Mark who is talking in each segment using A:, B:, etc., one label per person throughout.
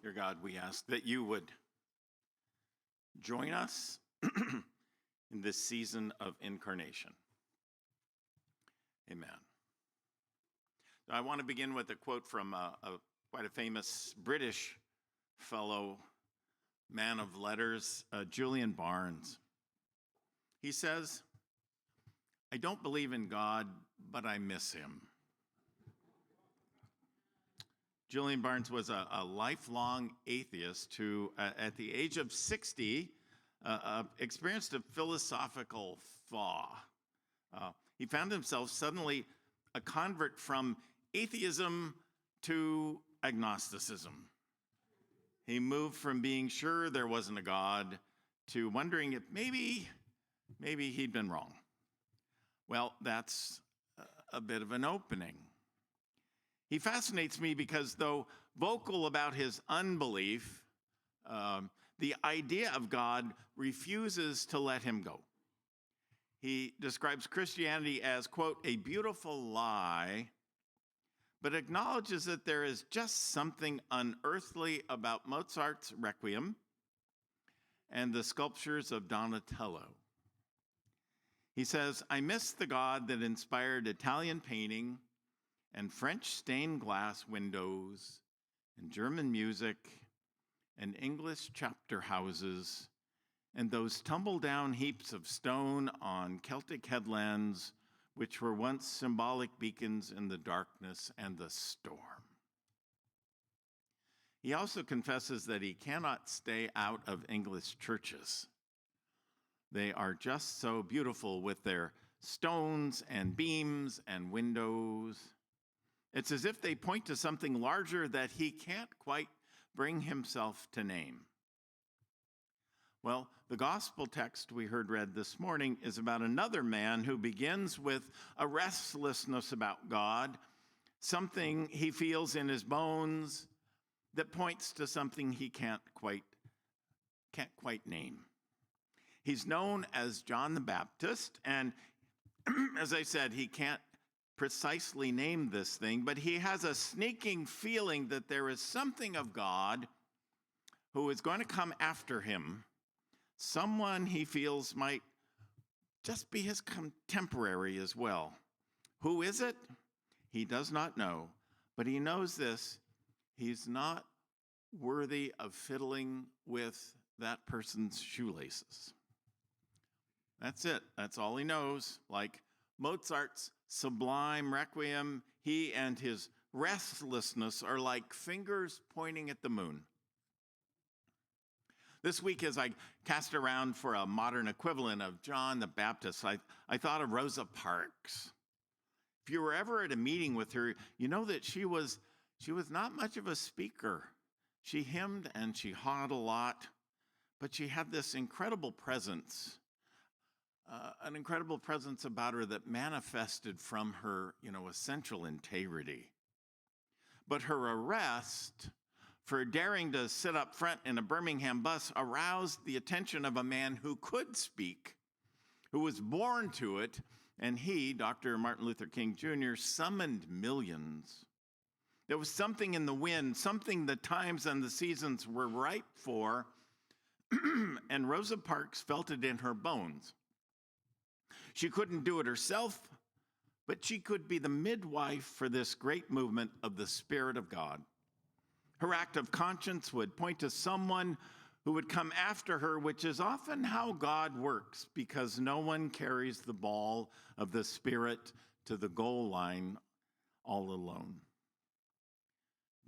A: Dear God, we ask that you would join us in this season of incarnation. Amen. I want to begin with a quote from quite a famous British fellow, man of letters, Julian Barnes. He says, "I don't believe in God, but I miss him." Julian Barnes was a lifelong atheist who, at the age of 60, experienced a philosophical thaw. He found himself suddenly a convert from atheism to agnosticism. He moved from being sure there wasn't a God to wondering if maybe he'd been wrong. Well, that's a bit of an opening. He fascinates me because though vocal about his unbelief, the idea of God refuses to let him go. He describes Christianity as, quote, a beautiful lie, but acknowledges that there is just something unearthly about Mozart's Requiem and the sculptures of Donatello. He says, "I miss the God that inspired Italian painting and French stained glass windows and German music and English chapter houses and those tumble-down heaps of stone on Celtic headlands which were once symbolic beacons in the darkness and the storm." He also confesses that he cannot stay out of English churches. They are just so beautiful with their stones and beams and windows. It's as if they point to something larger that he can't quite bring himself to name. Well, the gospel text we heard read this morning is about another man who begins with a restlessness about God, something he feels in his bones that points to something he can't quite name. He's known as John the Baptist, and as I said, he can't precisely name this thing, but he has a sneaking feeling that there is something of God who is going to come after him, someone he feels might just be his contemporary as well. Who is it? He does not know, but he knows this: he's not worthy of fiddling with that person's shoelaces. That's it. That's all he knows. Like Mozart's sublime Requiem, he and his restlessness are like fingers pointing at the moon. This week, as I cast around for a modern equivalent of John the Baptist, I thought of Rosa Parks. If you were ever at a meeting with her, you know that she was not much of a speaker. She hemmed and she hawed a lot, but she had this incredible presence. An incredible presence about her that manifested from her, essential integrity. But her arrest for daring to sit up front in a Birmingham bus aroused the attention of a man who could speak, who was born to it, and he, Dr. Martin Luther King Jr., summoned millions. There was something in the wind, something the times and the seasons were ripe for, and Rosa Parks felt it in her bones. She couldn't do it herself, but she could be the midwife for this great movement of the Spirit of God. Her act of conscience would point to someone who would come after her, which is often how God works, because no one carries the ball of the Spirit to the goal line all alone.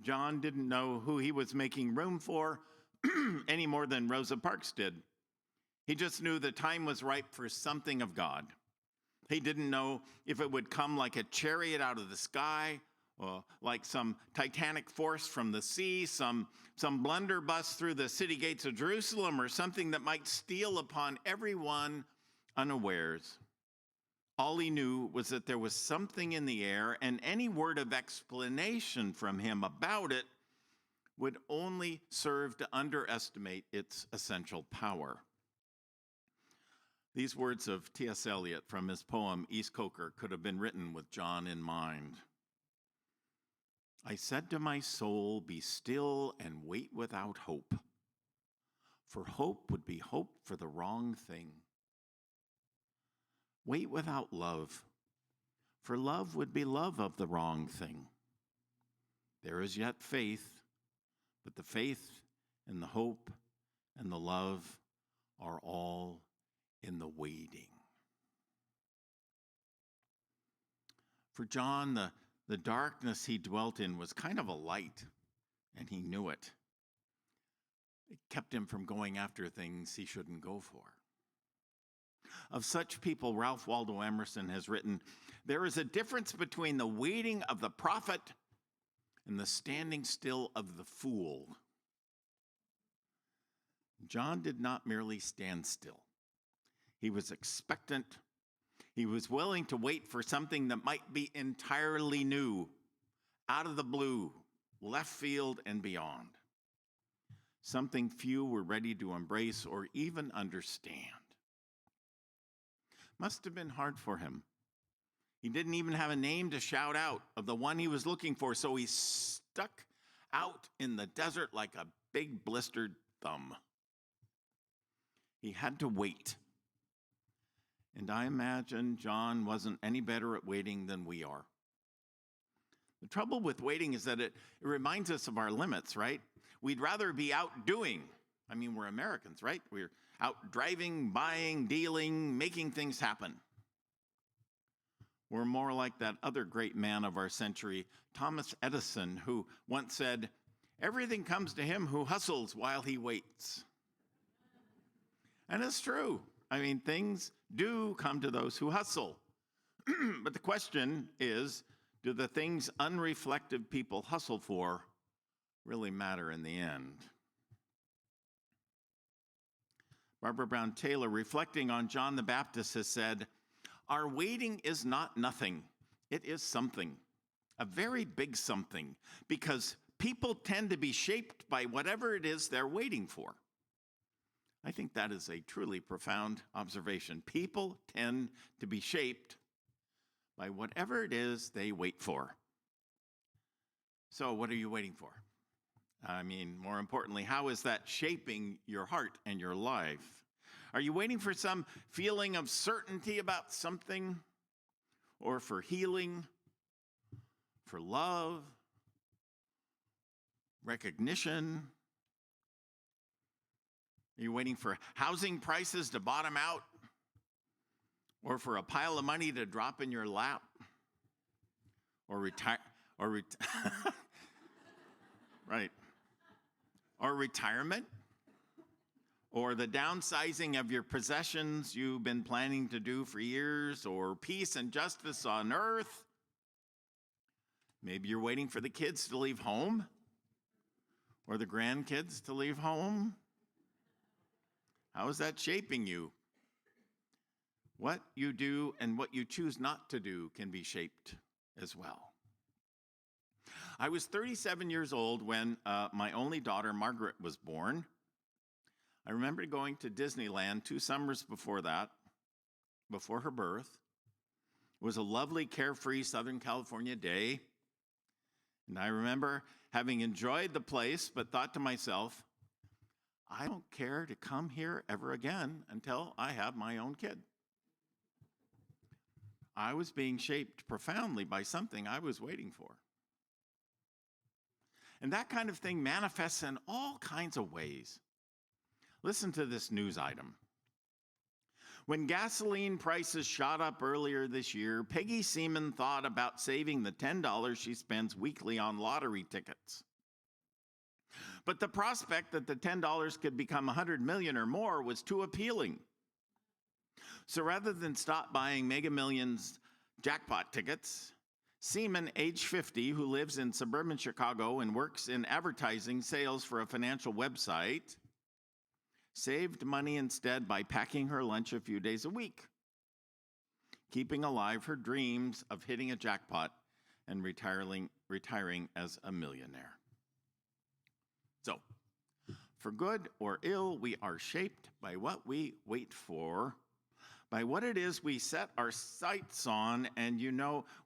A: John didn't know who he was making room for any more than Rosa Parks did. He just knew the time was ripe for something of God. He didn't know if it would come like a chariot out of the sky, or like some titanic force from the sea, some blunderbuss through the city gates of Jerusalem, or something that might steal upon everyone unawares. All he knew was that there was something in the air, and any word of explanation from him about it would only serve to underestimate its essential power. These words of T.S. Eliot from his poem East Coker could have been written with John in mind. I said to my soul, be still and wait without hope. For hope would be hope for the wrong thing. Wait without love, for love would be love of the wrong thing. There is yet faith, but the faith and the hope and the love are all in the waiting. For John, the darkness he dwelt in was kind of a light, and he knew it. It kept him from going after things he shouldn't go for. Of such people, Ralph Waldo Emerson has written, there is a difference between the waiting of the prophet and the standing still of the fool. John did not merely stand still. He was expectant. He was willing to wait for something that might be entirely new, out of the blue, left field and beyond. Something few were ready to embrace or even understand. Must have been hard for him. He didn't even have a name to shout out of the one he was looking for, so he stuck out in the desert like a big blistered thumb. He had to wait. And I imagine John wasn't any better at waiting than we are. The trouble with waiting is that it reminds us of our limits, right? We'd rather be out doing. I mean, we're Americans, right? We're out driving, buying, dealing, making things happen. We're more like that other great man of our century, Thomas Edison, who once said, everything comes to him who hustles while he waits. And it's true. I mean, things do come to those who hustle. But the question is, do the things unreflective people hustle for really matter in the end? Barbara Brown Taylor, reflecting on John the Baptist, has said, our waiting is not nothing. It is something, a very big something, because people tend to be shaped by whatever it is they're waiting for. I think that is a truly profound observation. People tend to be shaped by whatever it is they wait for. So what are you waiting for? I mean, more importantly, how is that shaping your heart and your life? Are you waiting for some feeling of certainty about something, or for healing, for love, recognition? Are you waiting for housing prices to bottom out, or for a pile of money to drop in your lap, or right, or retirement, or the downsizing of your possessions you've been planning to do for years, or peace and justice on earth? Maybe you're waiting for the kids to leave home, or the grandkids to leave home. How is that shaping you? What you do and what you choose not to do can be shaped as well. I was 37 years old when my only daughter, Margaret, was born. I remember going to Disneyland 2 summers before that, before her birth. It was a lovely, carefree Southern California day. And I remember having enjoyed the place, but thought to myself, I don't care to come here ever again until I have my own kid. I was being shaped profoundly by something I was waiting for. And that kind of thing manifests in all kinds of ways. Listen to this news item. When gasoline prices shot up earlier this year, Peggy Seaman thought about saving the $10 she spends weekly on lottery tickets. But the prospect that the $10 could become $100 million or more was too appealing. So rather than stop buying Mega Millions jackpot tickets, Seaman, age 50, who lives in suburban Chicago and works in advertising sales for a financial website, saved money instead by packing her lunch a few days a week, keeping alive her dreams of hitting a jackpot and retiring as a millionaire. So, for good or ill, we are shaped by what we wait for, by what it is we set our sights on, and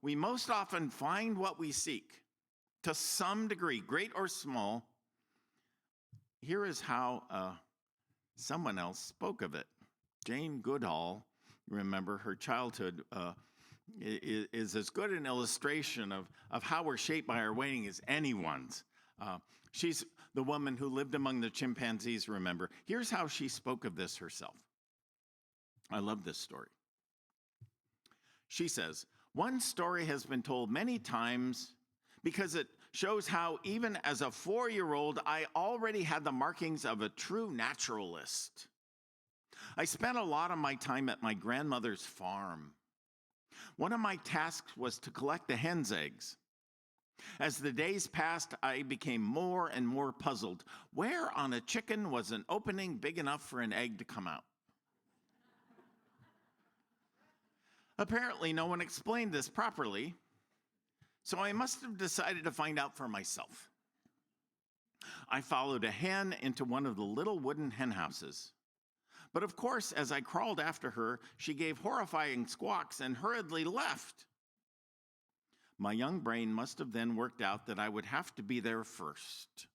A: we most often find what we seek. to some degree, great or small. Here is how someone else spoke of it. Jane Goodall, remember, her childhood is as good an illustration of how we're shaped by our waiting as anyone's. She's the woman who lived among the chimpanzees, remember. Here's how she spoke of this herself. I love this story. She says, "One story has been told many times because it shows how even as a 4-year-old, I already had the markings of a true naturalist. I spent a lot of my time at my grandmother's farm. One of my tasks was to collect the hen's eggs. As the days passed, I became more and more puzzled. Where on a chicken was an opening big enough for an egg to come out? Apparently, no one explained this properly, so I must have decided to find out for myself. I followed a hen into one of the little wooden hen houses. But of course, as I crawled after her, she gave horrifying squawks and hurriedly left. My young brain must have then worked out that I would have to be there first.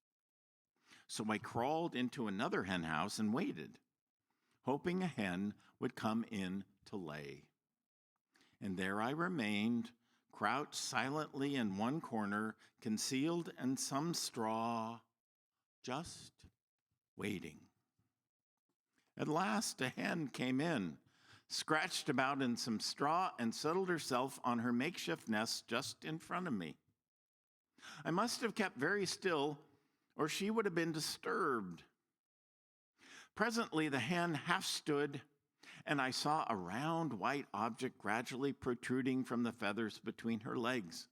A: So I crawled into another hen house and waited, hoping a hen would come in to lay. And there I remained, crouched silently in one corner, concealed in some straw, just waiting. At last, a hen came in, scratched about in some straw, and settled herself on her makeshift nest just in front of me. I must have kept very still, or she would have been disturbed. Presently, the hen half stood, and I saw a round white object gradually protruding from the feathers between her legs.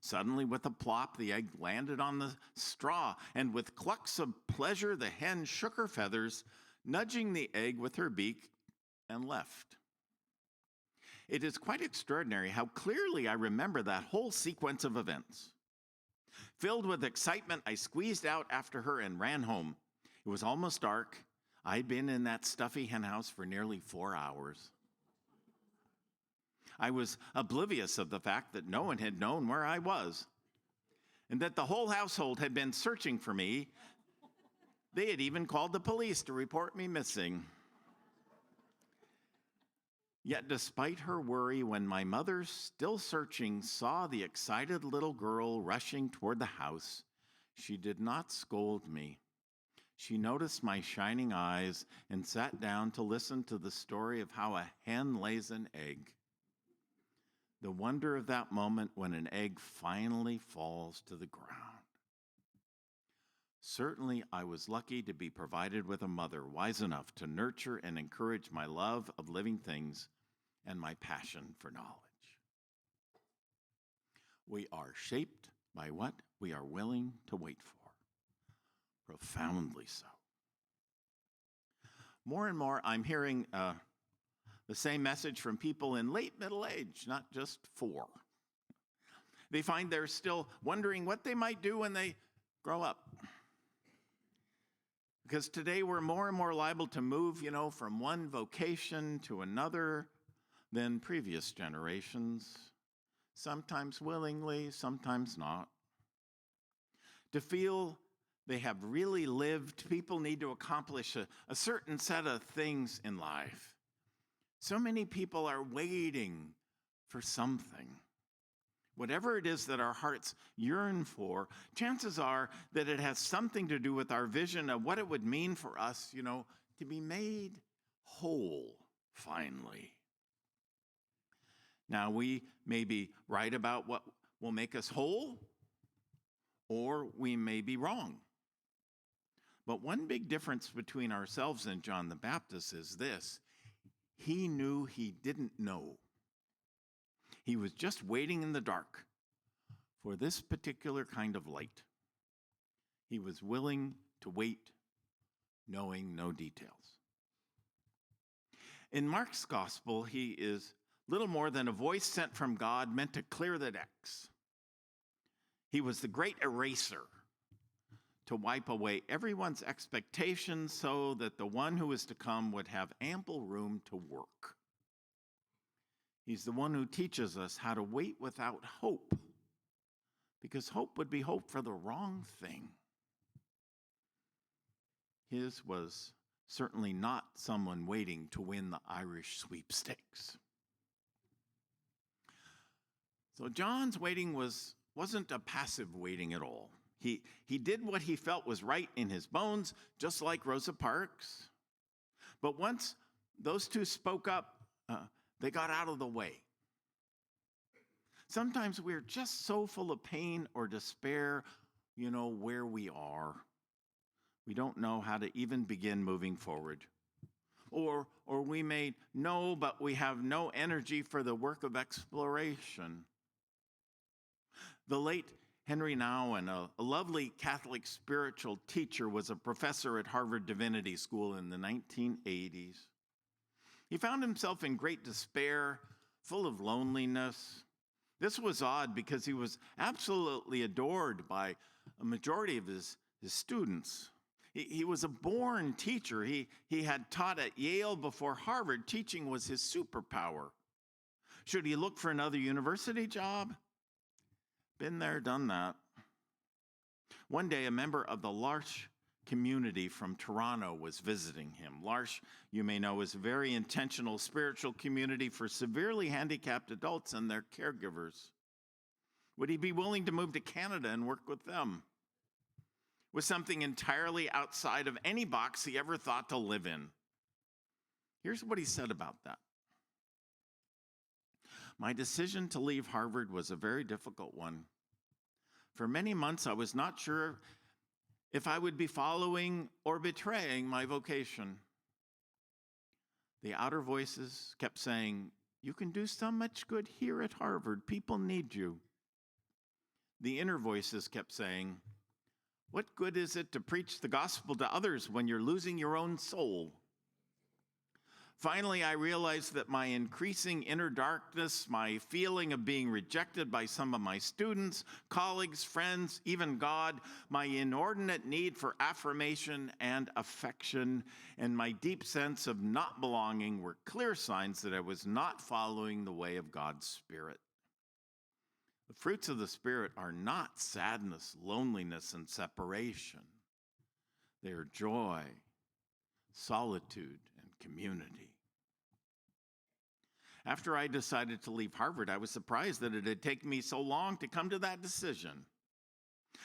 A: Suddenly, with a plop, the egg landed on the straw, and with clucks of pleasure, the hen shook her feathers, nudging the egg with her beak, and left. It is quite extraordinary how clearly I remember that whole sequence of events. Filled with excitement, I squeezed out after her and ran home. It was almost dark. I'd been in that stuffy henhouse for nearly 4 hours. I was oblivious of the fact that no one had known where I was, and that the whole household had been searching for me. They had even called the police to report me missing. Yet despite her worry, when my mother, still searching, saw the excited little girl rushing toward the house, she did not scold me. She noticed my shining eyes and sat down to listen to the story of how a hen lays an egg. The wonder of that moment when an egg finally falls to the ground. Certainly, I was lucky to be provided with a mother wise enough to nurture and encourage my love of living things and my passion for knowledge. We are shaped by what we are willing to wait for. Profoundly so. More and more, I'm hearing the same message from people in late middle age, not just 4. They find they're still wondering what they might do when they grow up. Because today we're more and more liable to move, from one vocation to another than previous generations, sometimes willingly, sometimes not. To feel they have really lived, people need to accomplish a certain set of things in life. So many people are waiting for something. Whatever it is that our hearts yearn for, chances are that it has something to do with our vision of what it would mean for us, to be made whole finally. Now, we may be right about what will make us whole, or we may be wrong. But one big difference between ourselves and John the Baptist is this: he knew he didn't know. He was just waiting in the dark for this particular kind of light. He was willing to wait, knowing no details. In Mark's gospel, he is little more than a voice sent from God meant to clear the decks. He was the great eraser to wipe away everyone's expectations so that the one who is to come would have ample room to work. He's the one who teaches us how to wait without hope, because hope would be hope for the wrong thing. His was certainly not someone waiting to win the Irish sweepstakes. So John's waiting wasn't a passive waiting at all. He did what he felt was right in his bones, just like Rosa Parks. But once those two spoke up, they got out of the way. Sometimes we're just so full of pain or despair, where we are. We don't know how to even begin moving forward. Or we may know, but we have no energy for the work of exploration. The late Henry Nouwen, a lovely Catholic spiritual teacher, was a professor at Harvard Divinity School in the 1980s. He found himself in great despair, full of loneliness. This was odd because he was absolutely adored by a majority of his students. He was a born teacher. He had taught at Yale before Harvard. Teaching was his superpower. Should he look for another university job? Been there, done that. One day, a member of the L'Arche community from Toronto was visiting him. L'Arche, you may know, is a very intentional spiritual community for severely handicapped adults and their caregivers. Would he be willing to move to Canada and work with them? Was something entirely outside of any box he ever thought to live in. Here's what he said about that. My decision to leave Harvard was a very difficult one. For many months, I was not sure if I would be following or betraying my vocation. The outer voices kept saying, "You can do so much good here at Harvard. People need you." The inner voices kept saying, "What good is it to preach the gospel to others when you're losing your own soul?" Finally, I realized that my increasing inner darkness, my feeling of being rejected by some of my students, colleagues, friends, even God, my inordinate need for affirmation and affection, and my deep sense of not belonging were clear signs that I was not following the way of God's Spirit. The fruits of the Spirit are not sadness, loneliness, and separation. They are joy, solitude, and community. After I decided to leave Harvard, I was surprised that it had taken me so long to come to that decision.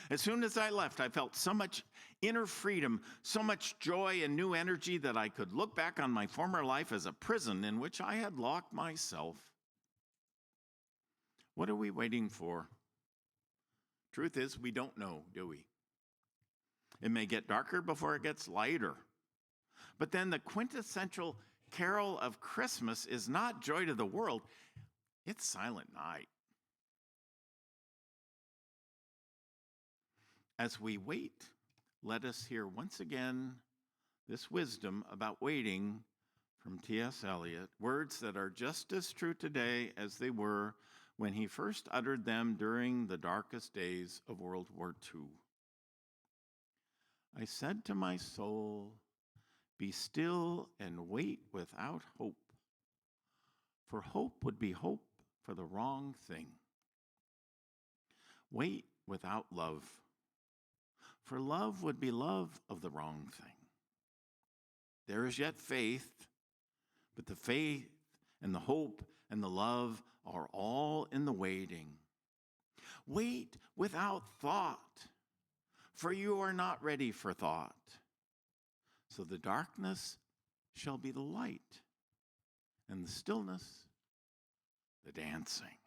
A: As soon as I left, I felt so much inner freedom, so much joy and new energy that I could look back on my former life as a prison in which I had locked myself. What are we waiting for? Truth is, we don't know, do we? It may get darker before it gets lighter. But then the quintessential carol of Christmas is not joy to the world, it's Silent Night. As we wait, let us hear once again this wisdom about waiting from T.S. Eliot, words that are just as true today as they were when he first uttered them during the darkest days of World War II. I said to my soul, "Be still and wait without hope, for hope would be hope for the wrong thing. Wait without love, for love would be love of the wrong thing. There is yet faith, but the faith and the hope and the love are all in the waiting. Wait without thought, for you are not ready for thought. So the darkness shall be the light, and the stillness, the dancing."